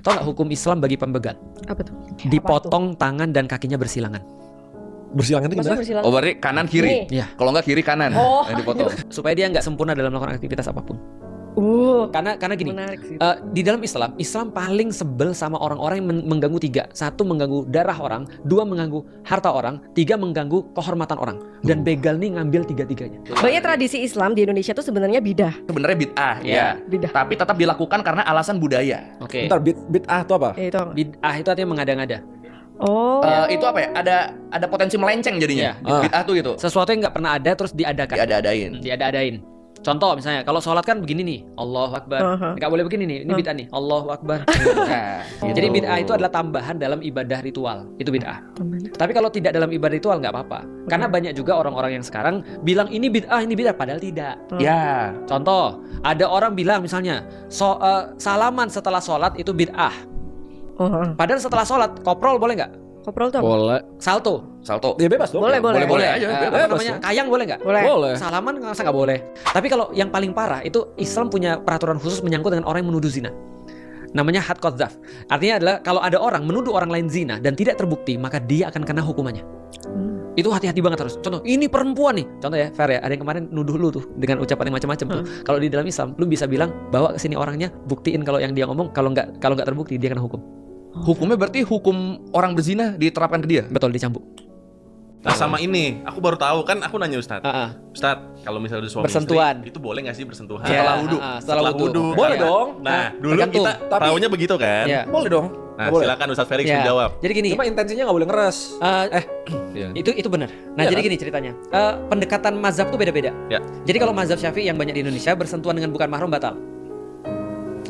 Tahu nggak hukum Islam bagi pembegal? Apa tuh? Dipotong tangan dan kakinya bersilangan. Bersilangan itu Maksudnya gimana? bersilang. Oh berarti kanan kiri. Iya. Kalau nggak kiri kanan Oh. yang dipotong. Supaya dia nggak sempurna dalam melakukan aktivitas apapun. Karena gini, Menarik sih. di dalam Islam paling sebel sama orang-orang yang mengganggu tiga. Satu, mengganggu darah orang. Dua, mengganggu harta orang. Tiga, mengganggu kehormatan orang. Dan begal nih ngambil tiga-tiganya. Banyak tradisi Islam di Indonesia tuh sebenarnya bidah. Sebenarnya bid'ah Iya. ya. Bidah. Tapi tetap dilakukan karena alasan budaya. Oke. Bentar, bid'ah itu apa? Ya itu. Bid'ah itu artinya mengada-ngada. Oh. Itu apa ya? Ada potensi melenceng jadinya. Iya. Bid'ah tuh gitu. Sesuatu yang nggak pernah ada terus diadakan. Diada-adain. Diada-adain. Contoh misalnya, kalau sholat kan begini nih, Allahu Akbar. Nggak boleh begini nih, ini bid'ah nih, Allahu Akbar. Nah, gitu. Jadi bid'ah itu adalah tambahan dalam ibadah ritual. Itu bid'ah. Tapi kalau tidak dalam ibadah ritual nggak apa-apa. Karena banyak juga orang-orang yang sekarang bilang ini bid'ah, padahal tidak. Ya. Contoh, ada orang bilang misalnya salaman setelah sholat itu bid'ah. Padahal setelah sholat koprol boleh nggak? Koprol tuh apa? Boleh. Salto, Salto. Ya bebas dong. Boleh. Boleh aja. apa bebas. namanya? Kayang boleh nggak? Boleh. Boleh. Salaman masa nggak boleh. Tapi kalau yang paling parah itu Islam punya peraturan khusus menyangkut dengan orang yang menuduh zina. Namanya had qadzaf. Artinya adalah kalau ada orang menuduh orang lain zina dan tidak terbukti, maka dia akan kena hukumannya. Itu hati-hati banget harus. Contoh, ini perempuan nih. Contoh ya, Fer ya, ada yang kemarin nuduh lu tuh dengan ucapan yang macam-macam tuh. Kalau di dalam Islam, lu bisa bilang bawa ke sini orangnya, buktiin kalau yang dia ngomong, kalau nggak terbukti dia kena hukum. Hukumnya berarti hukum orang berzina diterapkan ke dia. Betul, dicambuk. Nah sama ini, aku baru tahu kan aku nanya Ustadz. Ustadz, kalau misalnya udah suami Bersentuhan. istri, itu boleh nggak sih bersentuhan? Ya, Setelah wudhu. setelah wudhu. Boleh Iya. dong. Nah, dulu tergantung. kita taunya begitu kan. Ya. Boleh dong. Nah, Boleh. silakan Ustadz Felix Ya. menjawab. Jadi gini, Cuma intensinya nggak boleh ngeres. Iya. itu benar. Nah, Iya jadi kan? gini ceritanya. Pendekatan mazhab tuh beda-beda. Ya. Jadi kalau mazhab Syafi'i yang banyak di Indonesia bersentuhan dengan bukan mahram batal.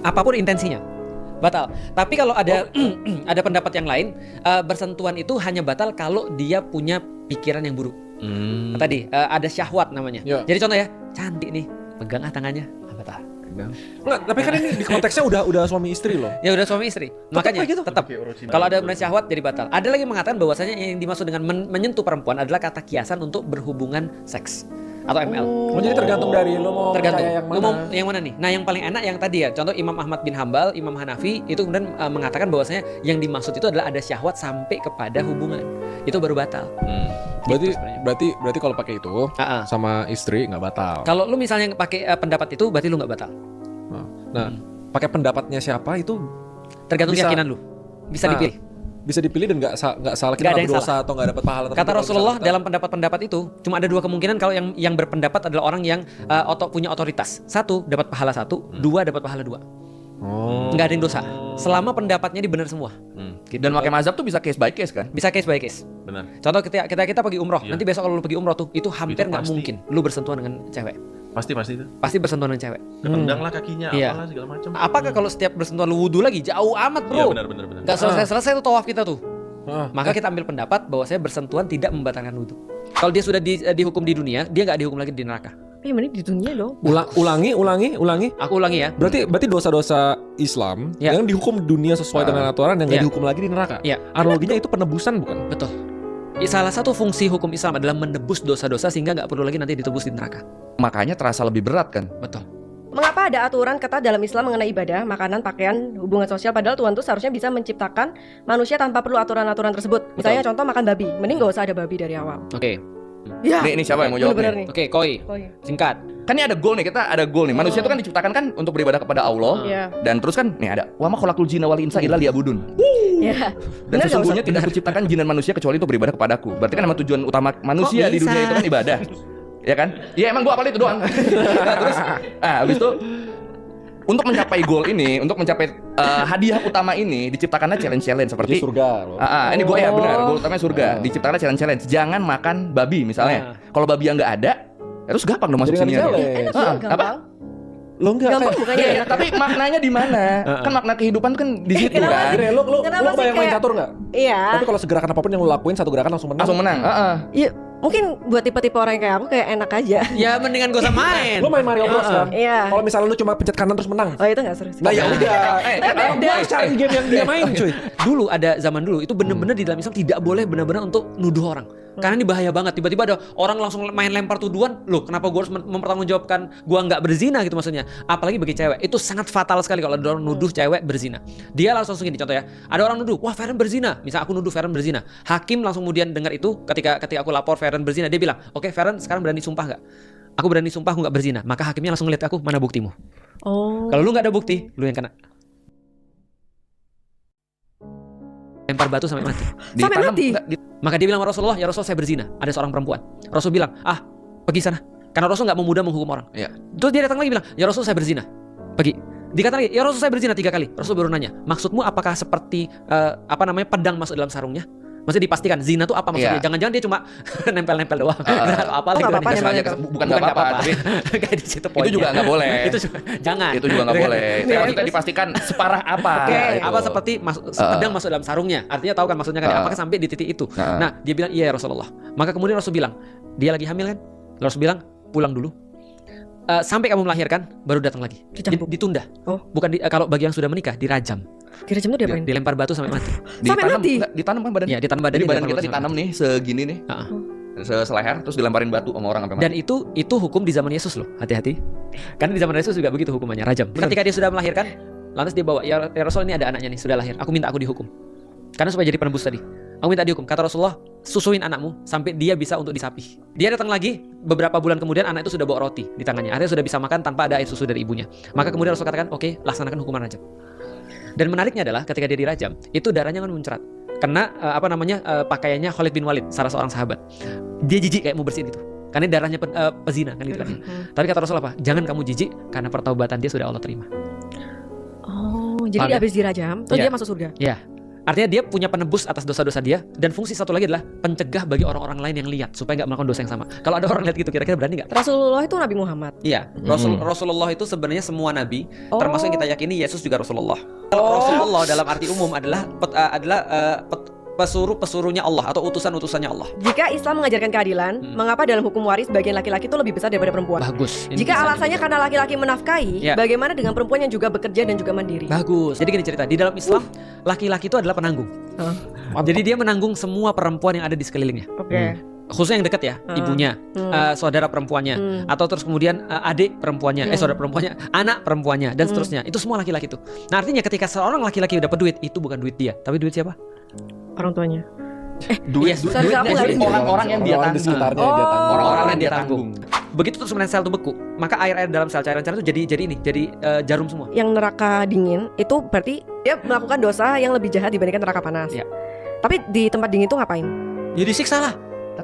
Apapun intensinya. Batal. Tapi kalau ada ada pendapat yang lain, bersentuhan itu hanya batal kalau dia punya pikiran yang buruk. Tadi ada syahwat namanya. Ya. Jadi contoh ya, cantik nih, pegang tangannya, batal. Enggak, tapi kan ini di konteksnya udah suami istri loh. Ya udah suami istri. Makanya gitu? tetap. Kalau ada benar syahwat jadi batal. Ada lagi yang mengatakan bahwasanya yang dimaksud dengan menyentuh perempuan adalah kata kiasan untuk berhubungan seks atau ML. Oh, jadi tergantung dari lo mau Tergantung. percaya yang Lu mana. mau yang mana nih? Nah, yang paling enak yang tadi ya. Contoh Imam Ahmad bin Hambal, Imam Hanafi itu kemudian mengatakan bahwasanya yang dimaksud itu adalah ada syahwat sampai kepada hubungan. Itu baru batal. Berarti Gitu sebenarnya. berarti kalau pakai itu sama istri nggak batal. Kalau lu misalnya pakai pendapat itu berarti lu nggak batal. Nah, pakai pendapatnya siapa itu Tergantung Bisa. keyakinan lu. Bisa Nah, dipilih. bisa dipilih dan nggak salah Nggak kita ada nggak yang berdosa atau nggak dapat pahala. Tapi Kata kalau Rasulullah misalnya dalam pendapat-pendapat itu cuma ada dua kemungkinan kalau yang berpendapat adalah orang yang punya otoritas. Satu dapat pahala satu, dua dapat pahala dua. Oh. Nggak ada yang dosa. Selama pendapatnya dibenar semua. Gitu. Dan pakai mazhab tuh bisa case by case kan? Bisa case by case. Benar. Contoh kita pergi umroh. Iya. Nanti besok kalau lu pergi umroh tuh itu hampir Itu nggak pasti. mungkin lu bersentuhan dengan cewek. Pasti itu. Pasti bersentuhan dengan cewek. Ketendang lah kakinya, Iya. apalah segala macam. Apakah kalau setiap bersentuhan lu wudhu lagi jauh amat Iya bro? benar. Nggak selesai tuh tawaf kita tuh. Ah. Maka kita ambil pendapat bahwa saya bersentuhan tidak membatalkan wudhu. Kalau dia sudah dihukum di dunia, dia nggak dihukum lagi di neraka. Mending di dunia dong. Ulangi. Aku ulangi ya. Berarti dosa-dosa Islam Ya. yang dihukum di dunia sesuai dengan aturan yang nggak Ya. dihukum lagi di neraka. Ya. Analoginya itu penebusan bukan? Betul. Salah satu fungsi hukum Islam adalah menebus dosa-dosa sehingga nggak perlu lagi nanti ditebus di neraka. Makanya terasa lebih berat kan? Betul. Mengapa ada aturan ketat dalam Islam mengenai ibadah, makanan, pakaian, hubungan sosial padahal Tuhan tuh seharusnya bisa menciptakan manusia tanpa perlu aturan-aturan tersebut. Misalnya contoh makan babi, mending gak usah ada babi dari awal. Oke. Ya. Ini siapa yang mau jawab bener-bener nih? nih. Oke, Koi. Oh iya. Singkat. Kan ini ada goal nih, kita ada goal nih. Manusia itu kan diciptakan kan untuk beribadah kepada Allah. Iya. Dan terus kan nih ada wa ma khalaqul jinna wal insa illa liya'budun. Ya. Dan Bener gak sesungguhnya usah? tidak kuciptakan jin dan manusia kecuali untuk beribadah kepadaku. Berarti kan emang tujuan utama manusia Kok di dunia bisa? itu kan ibadah. Ya kan? Ya emang gua apalin itu doang. Nah, terus habis itu untuk mencapai goal ini, untuk mencapai hadiah utama ini diciptakanlah challenge-challenge seperti Jadi surga loh. ini gue ya benar, goal utamanya surga. Diciptakanlah challenge-challenge. Jangan makan babi misalnya. Kalau babi yang nggak ada, terus gampang dong masuk Jadi sini nggak ya. bisa. Enak Ah, sih, gampang. Lo enggak Gampang kayak bukannya Iya, enak. tapi maknanya di mana? Kan makna kehidupan tuh kan di situ kenapa kan. Gini, lo Kenapa sih bayang main kayak- catur nggak? Iya. Tapi kalau segerakan apapun yang lo lakuin satu gerakan langsung menang. Langsung menang. Heeh. Iya, mungkin buat tipe-tipe orang yang kayak aku kayak enak aja. Ya mendingan gak usah main. Lo main Mario Bros kan? Iya. Kalau misalnya lo cuma pencet kanan terus menang. Oh itu gak seru sih. Nah ya udah. Beda. Gue harus cari game yang dia main cuy. Dulu ada zaman dulu itu bener-bener di dalam Islam tidak boleh benar-benar untuk nuduh orang. Karena ini bahaya banget. Tiba-tiba ada orang langsung main lempar tuduhan, loh kenapa gue harus mempertanggungjawabkan gue nggak berzina gitu maksudnya. Apalagi bagi cewek, itu sangat fatal sekali kalau ada orang nuduh cewek berzina. Dia langsung gini, contoh ya, ada orang nuduh, wah Feren berzina. Misal aku nuduh Feren berzina. Hakim langsung kemudian dengar itu ketika aku lapor Feren berzina, dia bilang, oke Feren sekarang berani sumpah nggak? Aku berani sumpah aku nggak berzina. Maka hakimnya langsung ngeliat aku, mana buktimu? Oh. Kalau lu nggak ada bukti, lu yang kena. Lempar batu sampai mati. Sampai mati? Maka dia bilang sama Rasulullah, ya Rasul saya berzina. Ada seorang perempuan. Rasul bilang, pergi sana. Karena Rasul nggak mau mudah menghukum orang. Iya. Terus dia datang lagi bilang, ya Rasul saya berzina. Pergi. Dikata lagi, ya Rasul saya berzina 3 kali. Rasul baru nanya, maksudmu apakah seperti pedang masuk dalam sarungnya? Maksudnya dipastikan zina itu apa maksudnya? Iya. Jangan-jangan dia cuma nempel-nempel doang. Apa lagi? nggak apa-apa, Bukan nggak apa-apa, tapi kayak di situ poinnya. itu juga nggak boleh. Itu jangan. Itu juga nggak boleh. Iya, Tapi kita dipastikan separah apa. Oke. gitu. Apa seperti pedang masuk dalam sarungnya. Artinya tahu kan maksudnya kan? Apakah sampai di titik itu? Nah, dia bilang iya ya Rasulullah. Maka kemudian Rasul bilang, dia lagi hamil kan? Rasul bilang, pulang dulu. Sampai kamu melahirkan baru datang lagi. Ditunda. Oh. Bukan kalau bagi yang sudah menikah dirajam. Dirajam tuh diapain? Dilempar batu sampai mati. Sampai mati? Ditanam kan badan. Iya, ditanam badan. Jadi badan kita ditanam nih segini nih. Seleher terus dilemparin batu sama orang sampai mati. Dan itu hukum di zaman Yesus loh. Hati-hati. Karena di zaman Yesus juga begitu hukumannya, rajam. Ketika dia sudah melahirkan, lantas dia bawa, ya Rasul ini ada anaknya nih, sudah lahir. Aku minta aku dihukum. Karena supaya jadi penebus tadi. Aku minta dihukum. Kata Rasulullah, susuin anakmu sampai dia bisa untuk disapi. Dia datang lagi, beberapa bulan kemudian anak itu sudah bawa roti di tangannya. Artinya sudah bisa makan tanpa ada air susu dari ibunya. Maka kemudian Rasul katakan, oke, laksanakan hukuman rajam. Dan menariknya adalah ketika dia dirajam, itu darahnya kan muncrat. Karena pakaiannya Khalid bin Walid, salah seorang sahabat. Dia jijik kayak mau bersihin itu. Karena darahnya pezina kan gitu kan. Tapi kata Rasul apa? Jangan kamu jijik karena pertaubatan dia sudah Allah terima. Oh, jadi dia habis dirajam, terus dia masuk surga. Iya. Artinya dia punya penebus atas dosa-dosa dia. Dan fungsi satu lagi adalah pencegah bagi orang-orang lain yang lihat supaya nggak melakukan dosa yang sama. Kalau ada orang lihat gitu, kira-kira berani nggak? Rasulullah itu Nabi Muhammad. Iya, Rasulullah itu sebenarnya semua nabi, termasuk yang kita yakini Yesus juga Rasulullah. Kalau Rasulullah dalam arti umum adalah pesuruhnya Allah atau utusan-utusannya Allah. Jika Islam mengajarkan keadilan, mengapa dalam hukum waris bagian laki-laki itu lebih besar daripada perempuan? Bagus. Jika alasannya karena laki-laki menafkahi, bagaimana dengan perempuan yang juga bekerja dan juga mandiri? Bagus. Jadi gini cerita, di dalam Islam laki-laki itu adalah penanggung. Jadi dia menanggung semua perempuan yang ada di sekelilingnya. Oke. Khususnya yang dekat ya, ibunya, saudara perempuannya, atau terus kemudian adik perempuannya, saudara perempuannya, anak perempuannya, dan seterusnya. Itu semua laki-laki itu. Nah artinya ketika seorang laki-laki dapat duit, itu bukan duit dia, tapi duit siapa? Orang tuanya. Duit orang-orang yang dia Orang-orang di tanggung. sekitarnya dia tanggung. Orang-orang yang dia tanggung. Begitu terus kemudian sel itu beku, maka air dalam sel cairan-cairan itu jadi jarum semua. Yang neraka dingin itu berarti dia melakukan dosa yang lebih jahat dibandingkan neraka panas. Iya. Tapi di tempat dingin itu ngapain? Ya disiksa lah.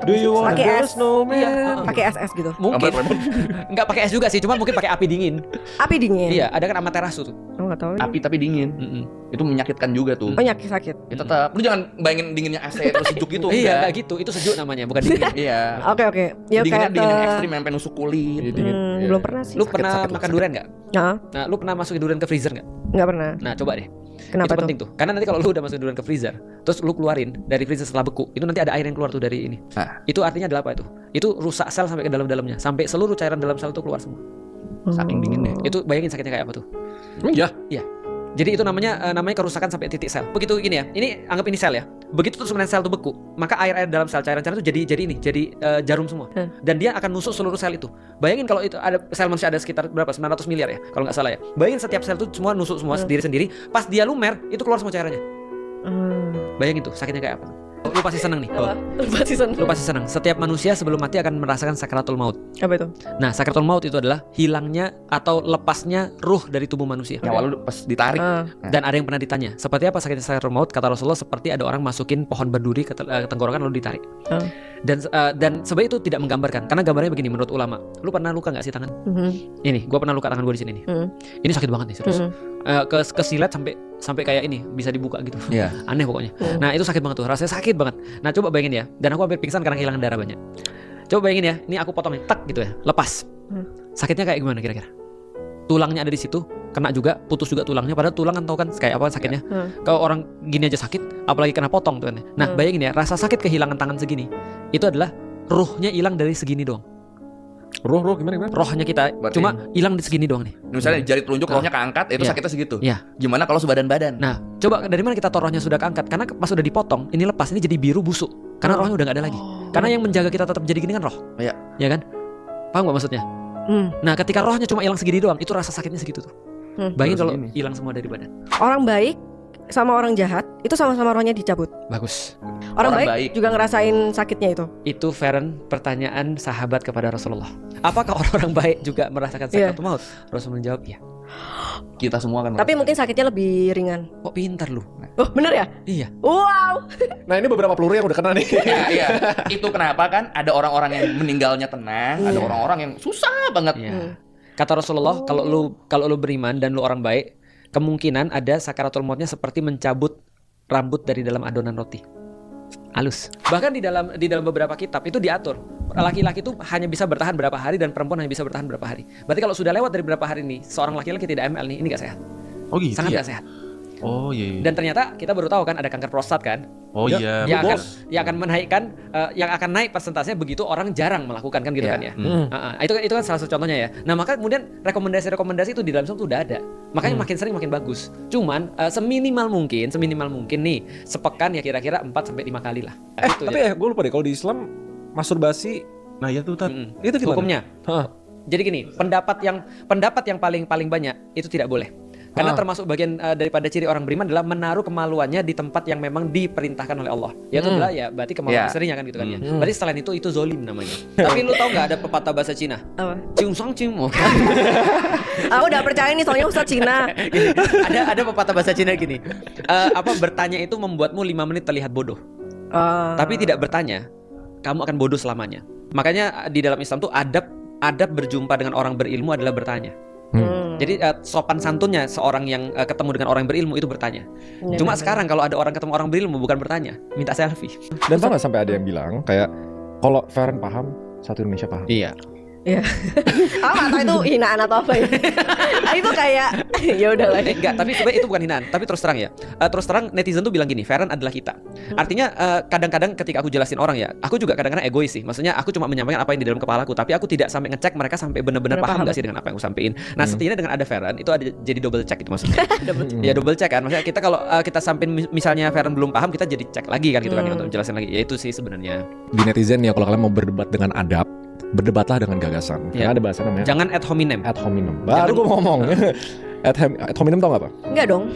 Do you want Pakai to es. snowman? Pakai es gitu. Mungkin nggak pakai es juga sih, cuma mungkin pakai api dingin. Api dingin. Iya, ada kan Amaterasu tuh. Oh, nggak tahu. Api tapi dingin. Itu menyakitkan juga tuh. Oh, nyakit sakit. Ya tetap. Lu jangan bayangin dinginnya AC terus sejuk gitu. Iya, nggak gitu. Itu sejuk namanya, bukan dingin. Iya. Oke. Ya Dinginnya kayak dingin ekstrim sampai nusuk kulit. belum pernah sih. Lu pernah makan durian nggak? Nah, Nah, lu pernah masukin durian ke freezer nggak? nggak pernah. Nah, coba deh. Kenapa Itu penting tuh. Karena nanti kalau lu udah masukin durian ke freezer, terus lu keluarin dari freezer setelah beku, itu nanti ada air yang keluar tuh dari ini. Nah. Itu artinya adalah apa itu? Itu rusak sel sampai ke dalam-dalamnya, sampai seluruh cairan dalam sel itu keluar semua. Saking dinginnya. Itu bayangin sakitnya kayak apa tuh? Iya. Iya. Jadi itu namanya kerusakan sampai titik sel. Begitu gini ya. Ini anggap ini sel ya. Begitu terus kemudian sel itu beku, maka air dalam sel cairan-cairan itu jadi jarum semua. Dan dia akan nusuk seluruh sel itu. Bayangin kalau itu ada sel manusia ada sekitar berapa? 900 miliar ya, kalau nggak salah ya. Bayangin setiap sel itu semua nusuk semua sendiri-sendiri. Pas dia lumer, itu keluar semua cairannya. Bayangin tuh sakitnya kayak apa. Lu pasti seneng nih. Lu pasti seneng. Setiap manusia sebelum mati akan merasakan sakratul maut. Apa itu? Nah, sakratul maut itu adalah hilangnya atau lepasnya ruh dari tubuh manusia. Nyawa lu pas ditarik. Dan ada yang pernah ditanya, seperti apa sakitnya sakratul maut? Kata Rasulullah, seperti ada orang masukin pohon berduri ke tenggorokan lalu ditarik. Dan sebenarnya itu tidak menggambarkan, karena gambarnya begini menurut ulama. Lu pernah luka nggak sih tangan? Ini, gue pernah luka tangan gue di sini nih. Ini sakit banget nih, serius. Kesilat sampai kayak ini bisa dibuka gitu. Iya. Aneh pokoknya. Nah itu sakit banget tuh, rasanya sakit banget. Nah coba bayangin ya, dan aku hampir pingsan karena kehilangan darah banyak. Coba bayangin ya, ini aku potong nih, tak gitu ya, lepas. Sakitnya kayak gimana kira-kira? Tulangnya ada di situ, kena juga, putus juga tulangnya. Padahal tulang kan tau kan kayak apa sakitnya. Kalau orang gini aja sakit, apalagi kena potong tuh kan. Nah bayangin ya, rasa sakit kehilangan tangan segini, itu adalah ruhnya hilang dari segini doang. Roh gimana? Rohnya kita Berarti cuma hilang di segini doang nih. Misalnya jari telunjuk rohnya keangkat, itu Iya. sakitnya segitu. Iya. Gimana kalau sebadan-badan? Nah, coba dari mana kita tahu rohnya sudah keangkat? Karena pas sudah dipotong, ini lepas, ini jadi biru busuk. Karena rohnya udah nggak ada lagi. Karena yang menjaga kita tetap jadi gini kan roh. Iya. Ya kan? Paham gak maksudnya? Nah, ketika rohnya cuma hilang segini doang, itu rasa sakitnya segitu tuh. Bayangin kalau segini. hilang semua dari badan. Orang baik sama orang jahat itu sama-sama rohnya dicabut. Bagus. Orang Orang baik, baik. juga ngerasain sakitnya itu. Itu Feren pertanyaan sahabat kepada Rasulullah. Apakah orang-orang baik juga merasakan sakaratul maut? Rasul menjawab ya. Kita semua kan. Tapi mungkin sakitnya lebih ringan. Kok pintar lu? Oh, bener ya? Iya. Wow. Nah ini beberapa peluru yang udah kena nih. Iya. Itu kenapa kan ada orang-orang yang meninggalnya tenang, ada orang-orang yang susah banget. Iya. Kata Rasulullah, kalau lu beriman dan lu orang baik, kemungkinan ada sakaratul mautnya seperti mencabut rambut dari dalam adonan roti. Halus. Bahkan di dalam beberapa kitab itu diatur laki-laki itu hanya bisa bertahan berapa hari dan perempuan hanya bisa bertahan berapa hari. Berarti kalau sudah lewat dari berapa hari nih, seorang laki-laki tidak ML nih, ini gak sehat. Oh gitu Sangat ya? gak sehat. Oh iya. Dan ternyata kita baru tahu kan ada kanker prostat kan. Oh iya. Yang akan menaikkan yang akan naik persentasenya begitu orang jarang melakukan kan gitu Iya. kan ya. Itu kan salah satu contohnya ya. Nah, maka kemudian rekomendasi-rekomendasi itu di dalam Islam tuh udah ada. Makanya makin sering makin bagus. Cuman seminimal mungkin nih sepekan ya kira-kira 4 sampai 5 kali lah. Gitu Tapi ya. gue lupa deh kalau di Islam masturbasi Nah ya tuh Tat. itu gimana? Hukumnya. Hah. Jadi gini, pendapat yang paling banyak itu tidak boleh. Karena termasuk bagian daripada ciri orang beriman adalah menaruh kemaluannya di tempat yang memang diperintahkan oleh Allah. Yaitu adalah ya berarti kemaluan Ya. istrinya kan gitu kan ya. Berarti selain itu zolim namanya. Tapi lu tahu nggak ada pepatah bahasa Cina? Apa? Cium song cium. Aku udah percaya nih soalnya Ustadz Cina. ada pepatah bahasa Cina gini. Bertanya itu membuatmu 5 menit terlihat bodoh. Tapi tidak bertanya, kamu akan bodoh selamanya. Makanya di dalam Islam tuh adab berjumpa dengan orang berilmu adalah bertanya. Jadi sopan santunnya seorang yang ketemu dengan orang yang berilmu itu bertanya. Cuma sekarang kalau ada orang ketemu orang berilmu bukan bertanya, minta selfie. Dan tau gak sampai ada yang bilang kayak kalau Feren paham, satu Indonesia paham. Iya. Aku nggak tahu itu hinaan atau apa ya. Itu kayak ya udah lah. Enggak, tapi sebenarnya itu bukan hinaan. Tapi terus terang ya, terus terang netizen tuh bilang gini, Feren adalah kita. Artinya kadang-kadang ketika aku jelasin orang ya, aku juga kadang-kadang egois sih. Maksudnya aku cuma menyampaikan apa yang di dalam kepalaku, tapi aku tidak sampai ngecek mereka sampai benar-benar paham nggak sih dengan apa yang aku sampaikan. Nah setidaknya dengan ada Feren itu ada jadi double check itu maksudnya. Ya double check kan. Maksudnya kita kalau kita sampai misalnya Feren belum paham, kita jadi cek lagi kan gitu kan ya, untuk jelasin lagi. Ya itu sih sebenarnya. Di netizen ya kalau kalian mau berdebat dengan adab, berdebatlah dengan gagasan. Iya. Karena ada bahasa namanya Jangan ad hominem. ad hominem. Baru gue ngomong. Ad hominem tau gak apa? Enggak dong.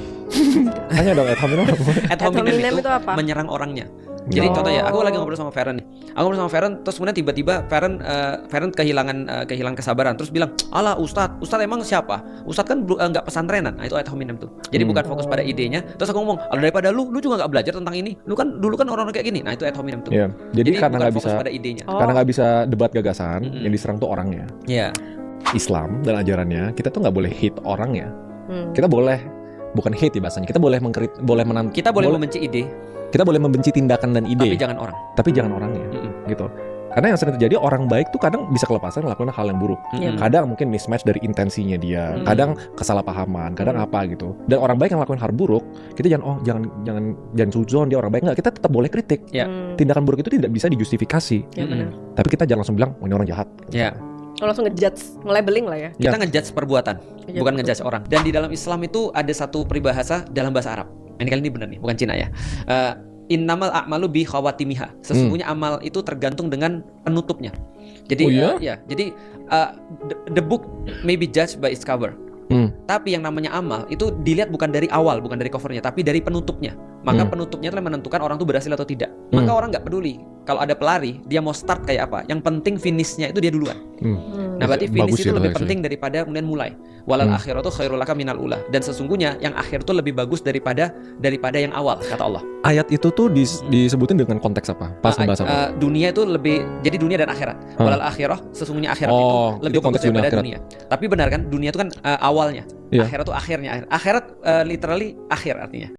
Tanya dong ad hominem apa? Ad hominem hominem itu itu apa? menyerang orangnya. Jadi contoh ya, aku lagi ngobrol sama Feren nih. Aku ngobrol sama Feren, terus kemudian tiba-tiba Feren kehilangan kesabaran, terus bilang, "Alah Ustadz emang siapa? Ustadz kan nggak pesantrenan." Nah, itu ad hominem tuh. Jadi bukan fokus pada idenya. Terus aku ngomong, "Alah daripada lu juga nggak belajar tentang ini. Lu kan dulu kan orang-orang kayak gini." Nah, itu ad hominem tuh. Iya. Jadi karena bukan nggak fokus bisa pada idenya. karena nggak bisa debat gagasan, yang diserang tuh orangnya. Iya. Islam dan ajarannya kita tuh nggak boleh hate orangnya. Hmm. Kita boleh bukan hate ya bahasanya. Kita boleh Kita boleh membenci ide, kita boleh membenci tindakan dan ide, tapi jangan orang. tapi jangan orangnya, gitu. Karena yang sering terjadi orang baik tuh kadang bisa kelepasan melakukan hal yang buruk. Iya. Kadang mungkin mismatch dari intensinya dia, kadang kesalahpahaman, kadang apa gitu. Dan orang baik yang melakukan hal buruk, kita jangan suzon dia orang baik, enggak, kita tetap boleh kritik. Ya. Tindakan buruk itu tidak bisa dijustifikasi. Ya benar. Tapi kita jangan langsung bilang, "Oh, ini orang jahat." Ya. Langsung ngejudge, nge-labeling lah ya. Kita ngejudge perbuatan, Iya, bukan betul. ngejudge orang. Dan di dalam Islam itu ada satu peribahasa dalam bahasa Arab. Ini kali ini benar nih, bukan Cina ya. Innamal a'malu bi khawatimiha. Sesungguhnya amal itu tergantung dengan penutupnya. Jadi Oh, iya? jadi the book may be judged by its cover. Tapi yang namanya amal itu dilihat bukan dari awal, bukan dari covernya, tapi dari penutupnya. Maka penutupnya telah menentukan orang itu berhasil atau tidak. Maka orang nggak peduli kalau ada pelari, dia mau start kayak apa. Yang penting finishnya itu dia duluan. Nah, berarti finish Bagus itu ya, lebih actually. penting daripada kemudian mulai. Walal akhiratu khairul laka minal ula. Dan sesungguhnya yang akhir itu lebih bagus daripada yang awal, kata Allah. Ayat itu tuh disebutin dengan konteks apa? Pas ngebahas apa? Dunia itu lebih, jadi dunia dan akhirat. Walal akhirah, sesungguhnya akhirat itu lebih itu bagus konteks dunia daripada akhirat. dunia. Tapi benar kan, dunia itu kan awalnya. Iya. Akhirat itu akhirnya. Akhirat literally akhir artinya.